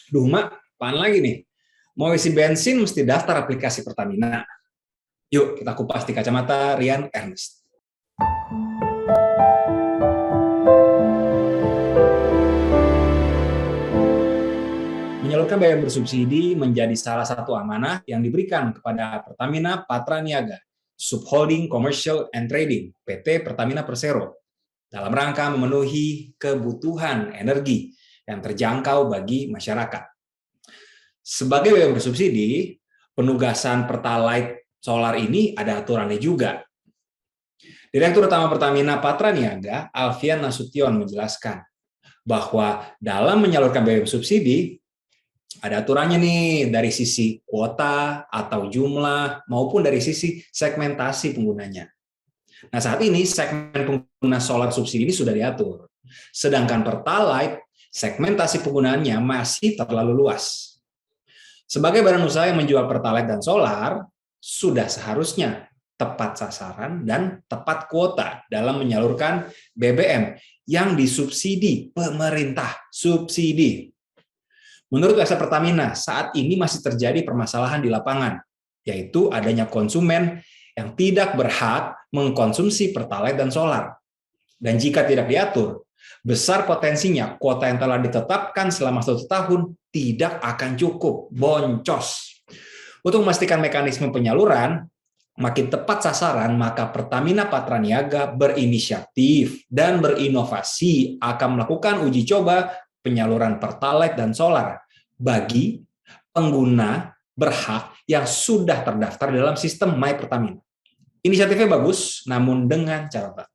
Duh, Mak, apaan lagi nih? Mau isi bensin mesti daftar aplikasi Pertamina. Yuk, kita kupas di kacamata Rian Ernest. Menyalurkan BBM bersubsidi menjadi salah satu amanah yang diberikan kepada Pertamina Patraniaga, Subholding Commercial and Trading, PT Pertamina Persero, dalam rangka memenuhi kebutuhan energi yang terjangkau bagi masyarakat. Sebagai BBM bersubsidi, penugasan Pertalite solar ini ada aturannya juga. Direktur Utama Pertamina Patraniaga, Alfian Nasution, menjelaskan bahwa dalam menyalurkan BBM subsidi, ada aturannya nih dari sisi kuota atau jumlah maupun dari sisi segmentasi penggunanya. Nah, saat ini segmen pengguna solar subsidi ini sudah diatur. Sedangkan Pertalite, segmentasi penggunaannya masih terlalu luas. Sebagai badan usaha yang menjual Pertalite dan solar, sudah seharusnya tepat sasaran dan tepat kuota dalam menyalurkan BBM yang disubsidi pemerintah. Subsidi. Menurut Wasa Pertamina, saat ini masih terjadi permasalahan di lapangan, yaitu adanya konsumen yang tidak berhak mengkonsumsi Pertalite dan solar. Dan jika tidak diatur, besar potensinya kuota yang telah ditetapkan selama 1 tahun tidak akan cukup, boncos. Untuk memastikan mekanisme penyaluran makin tepat sasaran, maka Pertamina Patraniaga berinisiatif dan berinovasi akan melakukan uji coba penyaluran Pertalite dan solar bagi pengguna berhak yang sudah terdaftar dalam sistem My Pertamina. Inisiatifnya bagus, namun dengan catatan.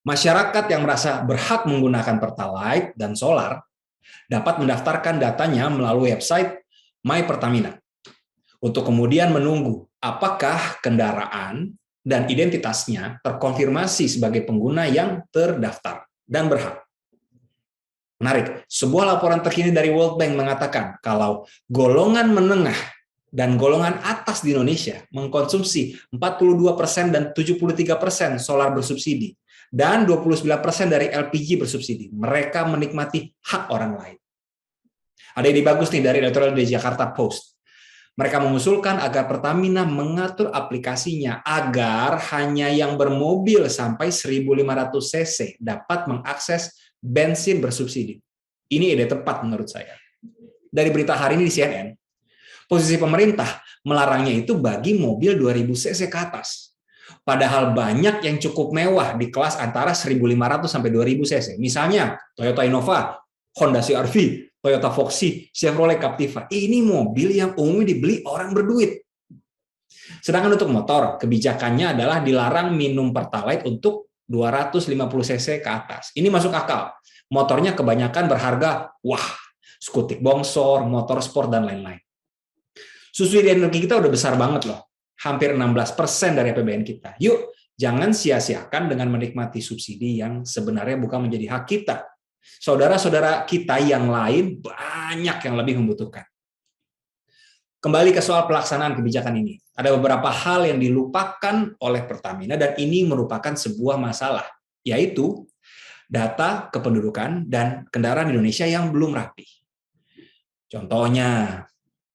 Masyarakat yang merasa berhak menggunakan Pertalite dan solar dapat mendaftarkan datanya melalui website My Pertamina untuk kemudian menunggu apakah kendaraan dan identitasnya terkonfirmasi sebagai pengguna yang terdaftar dan berhak. Menarik, sebuah laporan terkini dari World Bank mengatakan kalau golongan menengah dan golongan atas di Indonesia mengkonsumsi 42% dan 73% solar bersubsidi dan 29% dari LPG bersubsidi. Mereka menikmati hak orang lain. Ada ide bagus nih dari editorial di Jakarta Post. Mereka mengusulkan agar Pertamina mengatur aplikasinya agar hanya yang bermobil sampai 1.500 cc dapat mengakses bensin bersubsidi. Ini ide tepat menurut saya. Dari berita hari ini di CNN, posisi pemerintah melarangnya itu bagi mobil 2.000 cc ke atas. Padahal banyak yang cukup mewah di kelas antara 1.500 sampai 2.000 cc. Misalnya Toyota Innova, Honda CR-V, Toyota Foxy, Chevrolet Captiva. Ini mobil yang umumnya dibeli orang berduit. Sedangkan untuk motor, kebijakannya adalah dilarang minum Pertalite untuk 250 cc ke atas. Ini masuk akal. Motornya kebanyakan berharga, skutik bongsor, motor sport, dan lain-lain. Subsidi energi kita udah besar banget loh. Hampir 16% dari APBN kita. Yuk, jangan sia-siakan dengan menikmati subsidi yang sebenarnya bukan menjadi hak kita. Saudara-saudara kita yang lain banyak yang lebih membutuhkan. Kembali ke soal pelaksanaan kebijakan ini. Ada beberapa hal yang dilupakan oleh Pertamina dan ini merupakan sebuah masalah, yaitu data kependudukan dan kendaraan Indonesia yang belum rapi. Contohnya,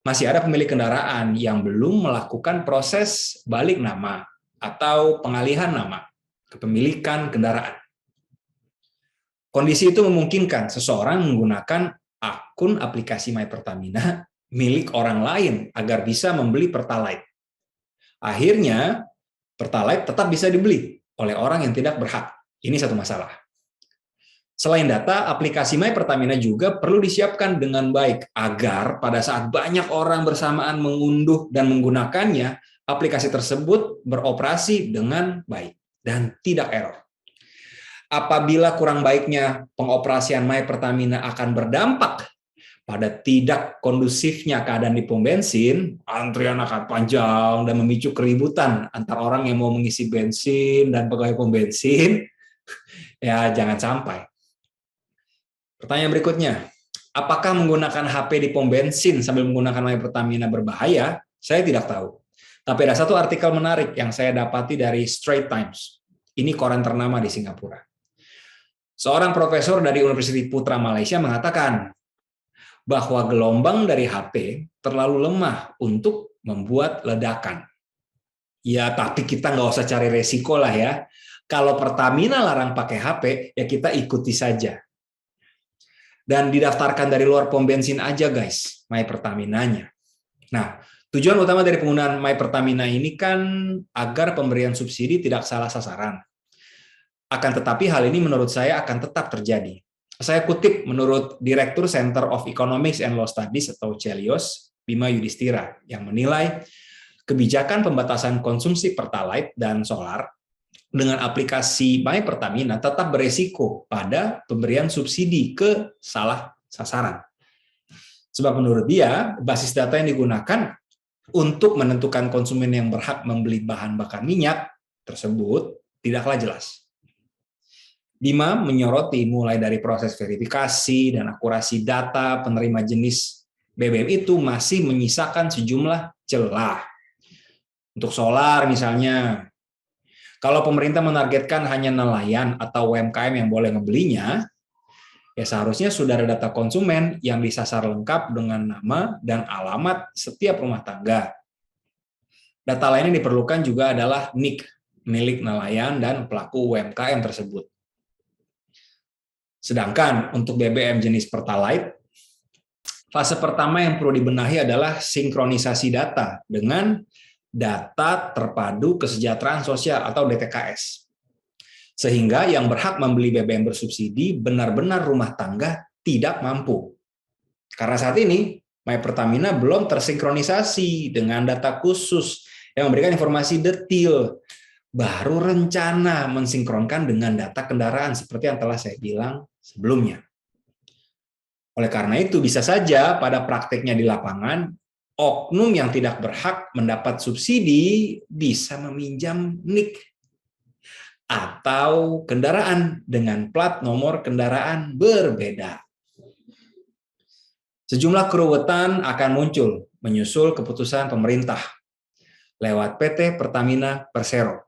masih ada pemilik kendaraan yang belum melakukan proses balik nama atau pengalihan nama kepemilikan kendaraan. Kondisi itu memungkinkan seseorang menggunakan akun aplikasi My Pertamina milik orang lain agar bisa membeli Pertalite. Akhirnya, Pertalite tetap bisa dibeli oleh orang yang tidak berhak. Ini satu masalah. Selain data, aplikasi My Pertamina juga perlu disiapkan dengan baik agar pada saat banyak orang bersamaan mengunduh dan menggunakannya, aplikasi tersebut beroperasi dengan baik dan tidak error. Apabila kurang baiknya pengoperasian My Pertamina akan berdampak pada tidak kondusifnya keadaan di pom bensin, antrian akan panjang dan memicu keributan antara orang yang mau mengisi bensin dan pegawai pom bensin, ya jangan sampai. Pertanyaan berikutnya, apakah menggunakan HP di pom bensin sambil menggunakan My Pertamina berbahaya? Saya tidak tahu. Tapi ada satu artikel menarik yang saya dapati dari Straits Times. Ini koran ternama di Singapura. Seorang profesor dari Universitas Putra Malaysia mengatakan, bahwa gelombang dari HP terlalu lemah untuk membuat ledakan. Ya, tapi kita nggak usah cari resiko lah ya. Kalau Pertamina larang pakai HP, ya kita ikuti saja. Dan didaftarkan dari luar pom bensin aja guys, My Pertaminanya. Nah, tujuan utama dari penggunaan My Pertamina ini kan agar pemberian subsidi tidak salah sasaran. Akan tetapi hal ini menurut saya akan tetap terjadi. Saya kutip menurut Direktur Center of Economics and Law Studies atau CELIOS, Bima Yudhistira, yang menilai kebijakan pembatasan konsumsi Pertalite dan solar dengan aplikasi My Pertamina tetap beresiko pada pemberian subsidi ke salah sasaran. Sebab menurut dia, basis data yang digunakan untuk menentukan konsumen yang berhak membeli bahan bakar minyak tersebut tidaklah jelas. Bima menyoroti mulai dari proses verifikasi dan akurasi data penerima jenis BBM itu masih menyisakan sejumlah celah. Untuk solar misalnya, kalau pemerintah menargetkan hanya nelayan atau UMKM yang boleh ngebelinya, ya seharusnya sudah ada data konsumen yang disasar lengkap dengan nama dan alamat setiap rumah tangga. Data lain yang diperlukan juga adalah NIK, milik nelayan dan pelaku UMKM tersebut. Sedangkan untuk BBM jenis Pertalite, fase pertama yang perlu dibenahi adalah sinkronisasi data dengan data terpadu kesejahteraan sosial atau DTKS. Sehingga yang berhak membeli BBM bersubsidi benar-benar rumah tangga tidak mampu. Karena saat ini, My Pertamina belum tersinkronisasi dengan data khusus yang memberikan informasi detail. Baru rencana mensinkronkan dengan data kendaraan seperti yang telah saya bilang sebelumnya. Oleh karena itu, bisa saja pada prakteknya di lapangan, oknum yang tidak berhak mendapat subsidi bisa meminjam NIK atau kendaraan dengan plat nomor kendaraan berbeda. Sejumlah keruwetan akan muncul menyusul keputusan pemerintah lewat PT Pertamina Persero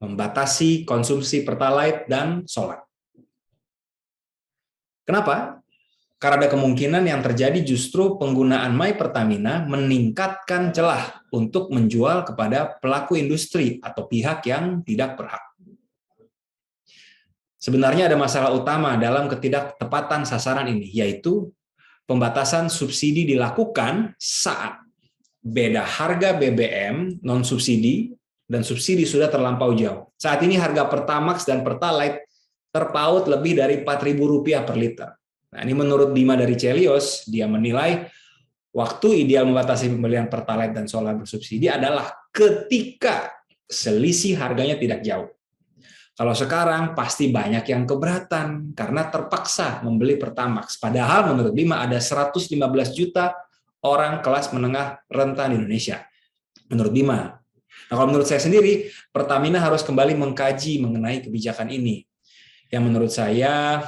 membatasi konsumsi Pertalite dan solar. Kenapa? Karena ada kemungkinan yang terjadi justru penggunaan My Pertamina meningkatkan celah untuk menjual kepada pelaku industri atau pihak yang tidak berhak. Sebenarnya ada masalah utama dalam ketidaktepatan sasaran ini, yaitu pembatasan subsidi dilakukan saat beda harga BBM non-subsidi dan subsidi sudah terlampau jauh. Saat ini harga Pertamax dan Pertalite terpaut lebih dari Rp4.000 per liter. Nah, ini menurut Bima dari CELIOS, dia menilai waktu ideal membatasi pembelian Pertalite dan solar bersubsidi adalah ketika selisih harganya tidak jauh. Kalau sekarang pasti banyak yang keberatan karena terpaksa membeli Pertamax. Padahal menurut Bima ada 115 juta orang kelas menengah rentan di Indonesia. Menurut Bima. Nah, kalau menurut saya sendiri, Pertamina harus kembali mengkaji mengenai kebijakan ini. Yang menurut saya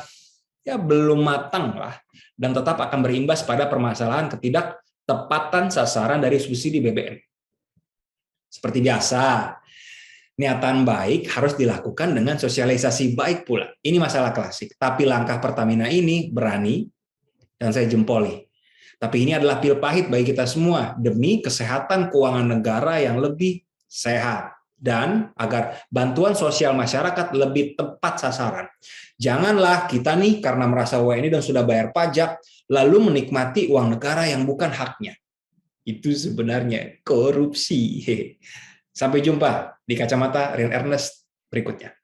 ya belum matang lah dan tetap akan berimbas pada permasalahan ketidaktepatan sasaran dari subsidi BBM. Seperti biasa, niatan baik harus dilakukan dengan sosialisasi baik pula. Ini masalah klasik, tapi langkah Pertamina ini berani dan saya jempoli. Tapi ini adalah pil pahit bagi kita semua demi kesehatan keuangan negara yang lebih sehat dan agar bantuan sosial masyarakat lebih tepat sasaran. Janganlah kita nih karena merasa WNI dan sudah bayar pajak lalu menikmati uang negara yang bukan haknya. Itu sebenarnya korupsi. Sampai jumpa di kacamata Rian Ernest berikutnya.